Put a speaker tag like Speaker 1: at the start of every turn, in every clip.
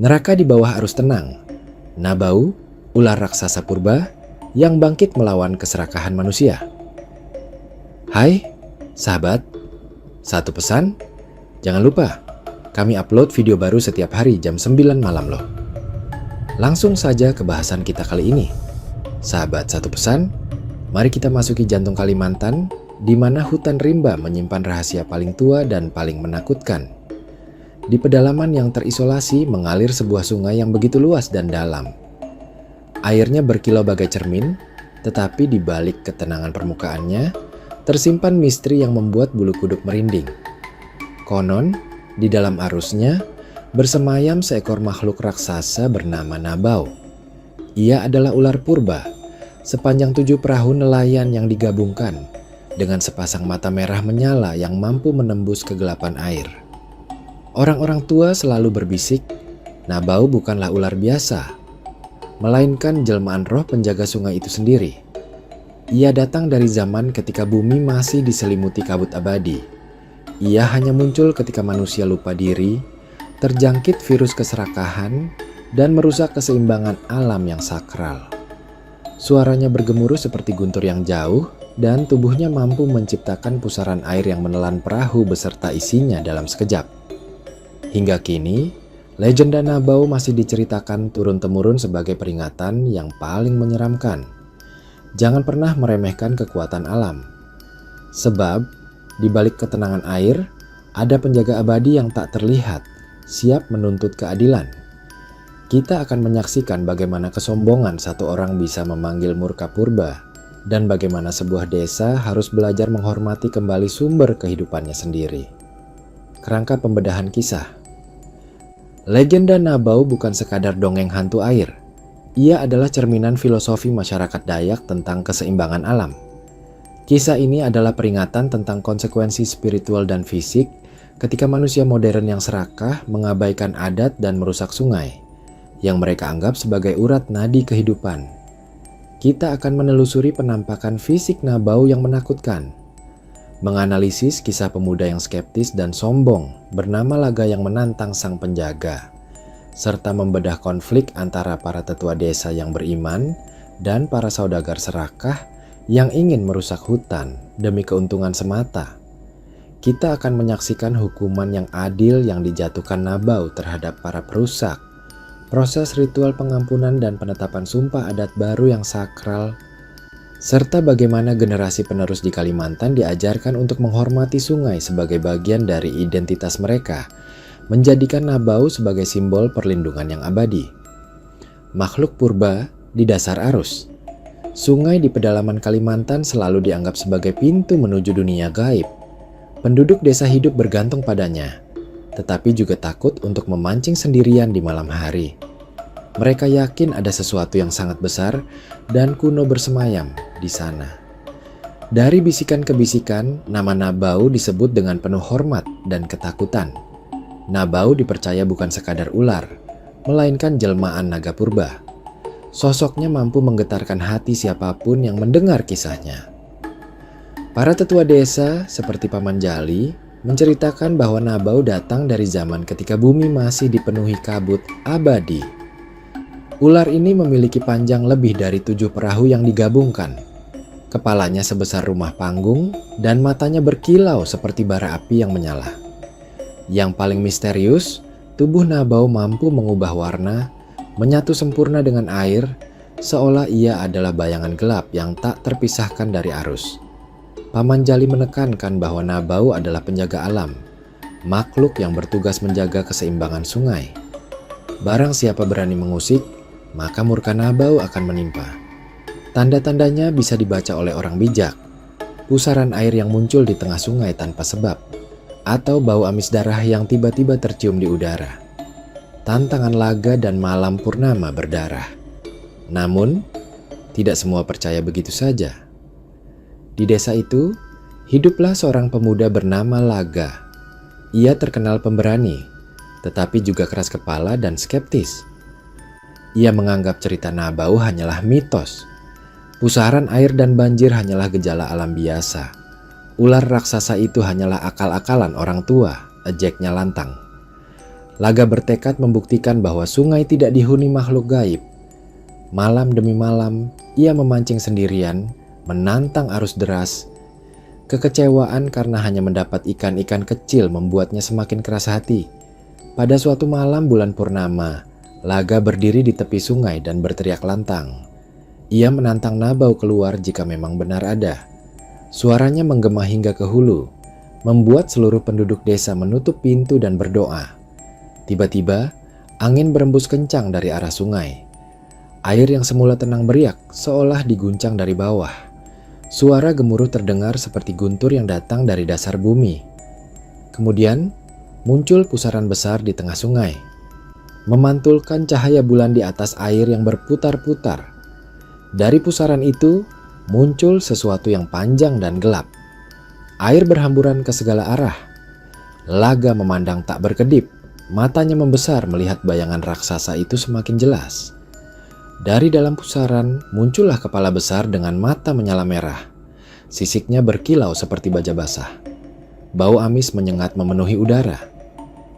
Speaker 1: Neraka di bawah arus tenang. Nabau, ular raksasa purba yang bangkit melawan keserakahan manusia. Hai, sahabat. Satu pesan, jangan lupa, kami upload video baru setiap hari jam 9 malam loh. Langsung saja ke bahasan kita kali ini. Sahabat satu pesan, mari kita masuki jantung Kalimantan, di mana hutan rimba menyimpan rahasia paling tua dan paling menakutkan. Di pedalaman yang terisolasi mengalir sebuah sungai yang begitu luas dan dalam. Airnya berkilau bagai cermin, tetapi di balik ketenangan permukaannya, tersimpan misteri yang membuat bulu kuduk merinding. Konon, di dalam arusnya, bersemayam seekor makhluk raksasa bernama Nabau. Ia adalah ular purba, sepanjang 7 perahu nelayan yang digabungkan, dengan sepasang mata merah menyala yang mampu menembus kegelapan air. Orang-orang tua selalu berbisik, Nabau bukanlah ular biasa, melainkan jelmaan roh penjaga sungai itu sendiri. Ia datang dari zaman ketika bumi masih diselimuti kabut abadi. Ia hanya muncul ketika manusia lupa diri, terjangkit virus keserakahan, dan merusak keseimbangan alam yang sakral. Suaranya bergemuruh seperti guntur yang jauh, dan tubuhnya mampu menciptakan pusaran air yang menelan perahu beserta isinya dalam sekejap. Hingga kini, legenda Nabau masih diceritakan turun-temurun sebagai peringatan yang paling menyeramkan. Jangan pernah meremehkan kekuatan alam. Sebab, di balik ketenangan air, ada penjaga abadi yang tak terlihat, siap menuntut keadilan. Kita akan menyaksikan bagaimana kesombongan satu orang bisa memanggil murka purba, dan bagaimana sebuah desa harus belajar menghormati kembali sumber kehidupannya sendiri. Kerangka pembedahan kisah. Legenda Nabau bukan sekadar dongeng hantu air. Ia adalah cerminan filosofi masyarakat Dayak tentang keseimbangan alam. Kisah ini adalah peringatan tentang konsekuensi spiritual dan fisik ketika manusia modern yang serakah mengabaikan adat dan merusak sungai, yang mereka anggap sebagai urat nadi kehidupan. Kita akan menelusuri penampakan fisik Nabau yang menakutkan, menganalisis kisah pemuda yang skeptis dan sombong bernama Laga yang menantang sang penjaga, serta membedah konflik antara para tetua desa yang beriman dan para saudagar serakah yang ingin merusak hutan demi keuntungan semata. Kita akan menyaksikan hukuman yang adil yang dijatuhkan Nabau terhadap para perusak, proses ritual pengampunan dan penetapan sumpah adat baru yang sakral, serta bagaimana generasi penerus di Kalimantan diajarkan untuk menghormati sungai sebagai bagian dari identitas mereka, menjadikan Nabau sebagai simbol perlindungan yang abadi. Makhluk purba di dasar arus. Sungai di pedalaman Kalimantan selalu dianggap sebagai pintu menuju dunia gaib. Penduduk desa hidup bergantung padanya, tetapi juga takut untuk memancing sendirian di malam hari. Mereka yakin ada sesuatu yang sangat besar dan kuno bersemayam di sana. Dari bisikan ke bisikan, nama Nabau disebut dengan penuh hormat dan ketakutan. Nabau dipercaya bukan sekadar ular, melainkan jelmaan naga purba. Sosoknya mampu menggetarkan hati siapapun yang mendengar kisahnya. Para tetua desa seperti Paman Jali menceritakan bahwa Nabau datang dari zaman ketika bumi masih dipenuhi kabut abadi. Ular ini memiliki panjang lebih dari 7 perahu yang digabungkan. Kepalanya sebesar rumah panggung dan matanya berkilau seperti bara api yang menyala. Yang paling misterius, tubuh Nabau mampu mengubah warna, menyatu sempurna dengan air, seolah ia adalah bayangan gelap yang tak terpisahkan dari arus. Paman Jali menekankan bahwa Nabau adalah penjaga alam, makhluk yang bertugas menjaga keseimbangan sungai. Barang siapa berani mengusik, maka murka Nabau akan menimpa. Tanda-tandanya bisa dibaca oleh orang bijak. Pusaran air yang muncul di tengah sungai tanpa sebab, atau bau amis darah yang tiba-tiba tercium di udara. Tantangan Laga dan malam purnama berdarah. Namun, tidak semua percaya begitu saja. Di desa itu, hiduplah seorang pemuda bernama Laga. Ia terkenal pemberani, tetapi juga keras kepala dan skeptis. Ia menganggap cerita Nabau hanyalah mitos. Pusaran air dan banjir hanyalah gejala alam biasa. Ular raksasa itu hanyalah akal-akalan orang tua, ejeknya lantang. Laga bertekad membuktikan bahwa sungai tidak dihuni makhluk gaib. Malam demi malam, ia memancing sendirian, menantang arus deras. Kekecewaan karena hanya mendapat ikan-ikan kecil membuatnya semakin keras hati. Pada suatu malam bulan purnama, Laga berdiri di tepi sungai dan berteriak lantang. Ia menantang Nabau keluar jika memang benar ada. Suaranya menggema hingga ke hulu, membuat seluruh penduduk desa menutup pintu dan berdoa. Tiba-tiba, angin berembus kencang dari arah sungai. Air yang semula tenang beriak seolah diguncang dari bawah. Suara gemuruh terdengar seperti guntur yang datang dari dasar bumi. Kemudian, muncul pusaran besar di tengah sungai, memantulkan cahaya bulan di atas air yang berputar-putar. Dari pusaran itu, muncul sesuatu yang panjang dan gelap. Air berhamburan ke segala arah. Laga memandang tak berkedip. Matanya membesar melihat bayangan raksasa itu semakin jelas. Dari dalam pusaran muncullah kepala besar dengan mata menyala merah. Sisiknya berkilau seperti baja basah. Bau amis menyengat memenuhi udara.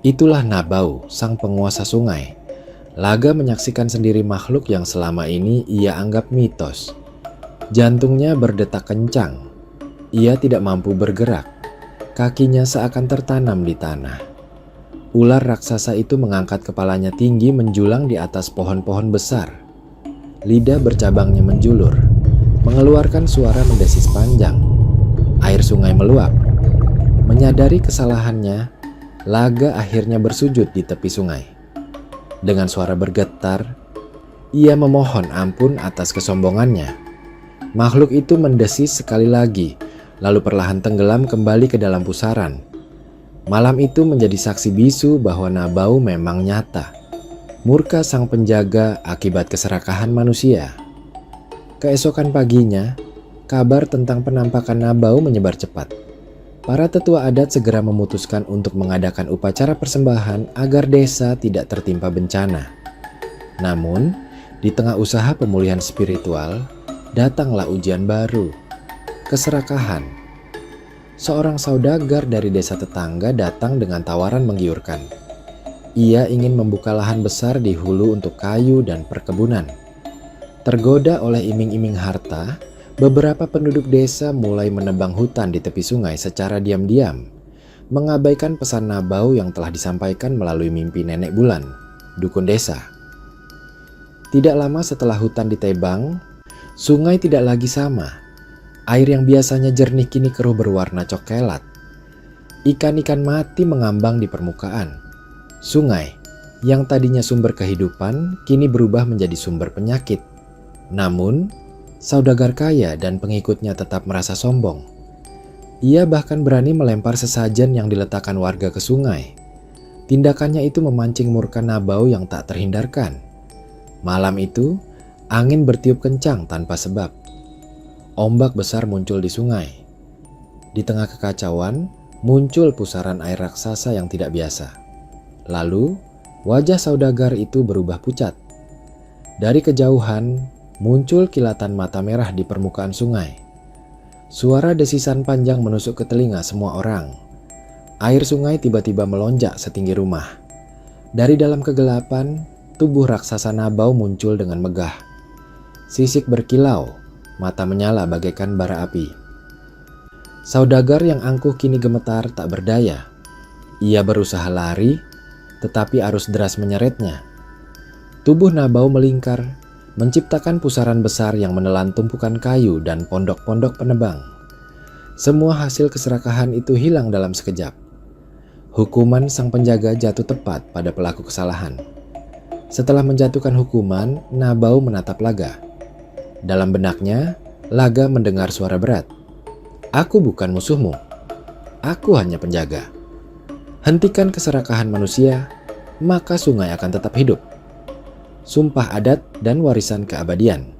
Speaker 1: Itulah Nabau, sang penguasa sungai. Laga menyaksikan sendiri makhluk yang selama ini ia anggap mitos. Jantungnya berdetak kencang. Ia tidak mampu bergerak. Kakinya seakan tertanam di tanah. Ular raksasa itu mengangkat kepalanya tinggi menjulang di atas pohon-pohon besar. Lidah bercabangnya menjulur, mengeluarkan suara mendesis panjang. Air sungai meluap. Menyadari kesalahannya, Laga akhirnya bersujud di tepi sungai. Dengan suara bergetar, ia memohon ampun atas kesombongannya. Makhluk itu mendesis sekali lagi, lalu perlahan tenggelam kembali ke dalam pusaran. Malam itu menjadi saksi bisu bahwa Nabau memang nyata. Murka sang penjaga akibat keserakahan manusia. Keesokan paginya, kabar tentang penampakan Nabau menyebar cepat. Para tetua adat segera memutuskan untuk mengadakan upacara persembahan agar desa tidak tertimpa bencana. Namun, di tengah usaha pemulihan spiritual, datanglah ujian baru, keserakahan. Seorang saudagar dari desa tetangga datang dengan tawaran menggiurkan. Ia ingin membuka lahan besar di hulu untuk kayu dan perkebunan. Tergoda oleh iming-iming harta, beberapa penduduk desa mulai menebang hutan di tepi sungai secara diam-diam, mengabaikan pesan Nabau yang telah disampaikan melalui mimpi nenek bulan, dukun desa. Tidak lama setelah hutan ditebang, sungai tidak lagi sama. Air yang biasanya jernih kini keruh berwarna coklat. Ikan-ikan mati mengambang di permukaan. Sungai, yang tadinya sumber kehidupan, kini berubah menjadi sumber penyakit. Namun, saudagar kaya dan pengikutnya tetap merasa sombong. Ia bahkan berani melempar sesajen yang diletakkan warga ke sungai. Tindakannya itu memancing murka Nabau yang tak terhindarkan. Malam itu, angin bertiup kencang tanpa sebab. Ombak besar muncul di sungai. Di tengah kekacauan, muncul pusaran air raksasa yang tidak biasa. Lalu, wajah saudagar itu berubah pucat. Dari kejauhan, muncul kilatan mata merah di permukaan sungai. Suara desisan panjang menusuk ke telinga semua orang. Air sungai tiba-tiba melonjak setinggi rumah. Dari dalam kegelapan, tubuh raksasa Nabau muncul dengan megah. Sisik berkilau. Mata menyala bagaikan bara api. Saudagar yang angkuh kini gemetar tak berdaya. Ia berusaha lari, tetapi arus deras menyeretnya. Tubuh Nabau melingkar, menciptakan pusaran besar yang menelan tumpukan kayu dan pondok-pondok penebang. Semua hasil keserakahan itu hilang dalam sekejap. Hukuman sang penjaga jatuh tepat pada pelaku kesalahan. Setelah menjatuhkan hukuman, Nabau menatap Laga. Dalam benaknya, Laga mendengar suara berat. Aku bukan musuhmu. Aku hanya penjaga. Hentikan keserakahan manusia, maka sungai akan tetap hidup. Sumpah adat dan warisan keabadian.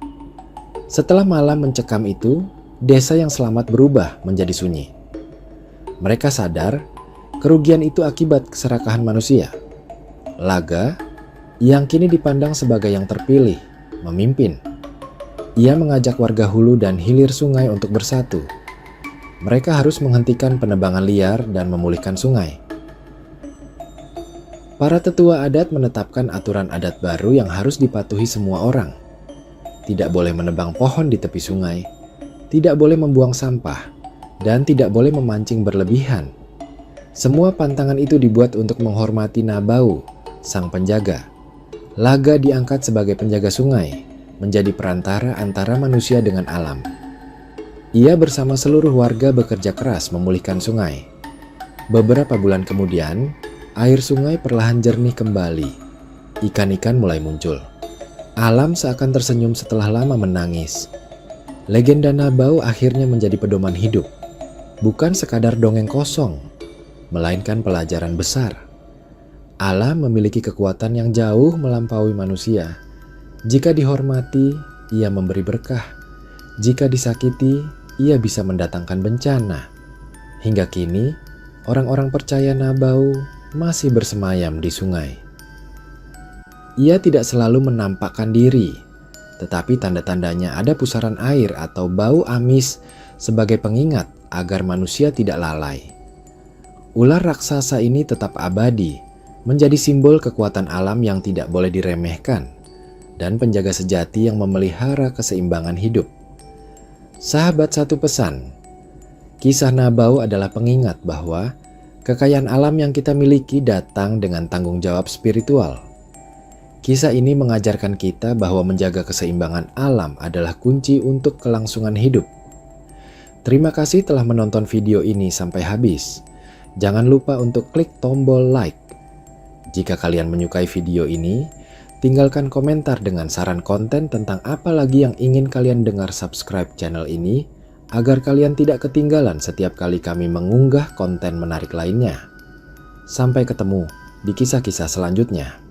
Speaker 1: Setelah malam mencekam itu, desa yang selamat berubah menjadi sunyi. Mereka sadar, kerugian itu akibat keserakahan manusia. Laga, yang kini dipandang sebagai yang terpilih, memimpin. Ia mengajak warga hulu dan hilir sungai untuk bersatu. Mereka harus menghentikan penebangan liar dan memulihkan sungai. Para tetua adat menetapkan aturan adat baru yang harus dipatuhi semua orang. Tidak boleh menebang pohon di tepi sungai, tidak boleh membuang sampah, dan tidak boleh memancing berlebihan. Semua pantangan itu dibuat untuk menghormati Nabau, sang penjaga. Laga diangkat sebagai penjaga sungai, menjadi perantara antara manusia dengan alam. Ia bersama seluruh warga bekerja keras memulihkan sungai. Beberapa bulan kemudian, air sungai perlahan jernih kembali. Ikan-ikan mulai muncul. Alam seakan tersenyum setelah lama menangis. Legenda Nabau akhirnya menjadi pedoman hidup. Bukan sekadar dongeng kosong, melainkan pelajaran besar. Alam memiliki kekuatan yang jauh melampaui manusia. Jika dihormati, ia memberi berkah. Jika disakiti, ia bisa mendatangkan bencana. Hingga kini, orang-orang percaya Nabau masih bersemayam di sungai. Ia tidak selalu menampakkan diri, tetapi tanda-tandanya ada pusaran air atau bau amis sebagai pengingat agar manusia tidak lalai. Ular raksasa ini tetap abadi, menjadi simbol kekuatan alam yang tidak boleh diremehkan, dan penjaga sejati yang memelihara keseimbangan hidup. Sahabat, satu pesan. Kisah Nabau adalah pengingat bahwa kekayaan alam yang kita miliki datang dengan tanggung jawab spiritual. Kisah ini mengajarkan kita bahwa menjaga keseimbangan alam adalah kunci untuk kelangsungan hidup. Terima kasih telah menonton video ini sampai habis. Jangan lupa untuk klik tombol like. Jika kalian menyukai video ini, tinggalkan komentar dengan saran konten tentang apa lagi yang ingin kalian dengar. Subscribe channel ini agar kalian tidak ketinggalan setiap kali kami mengunggah konten menarik lainnya. Sampai ketemu di kisah-kisah selanjutnya.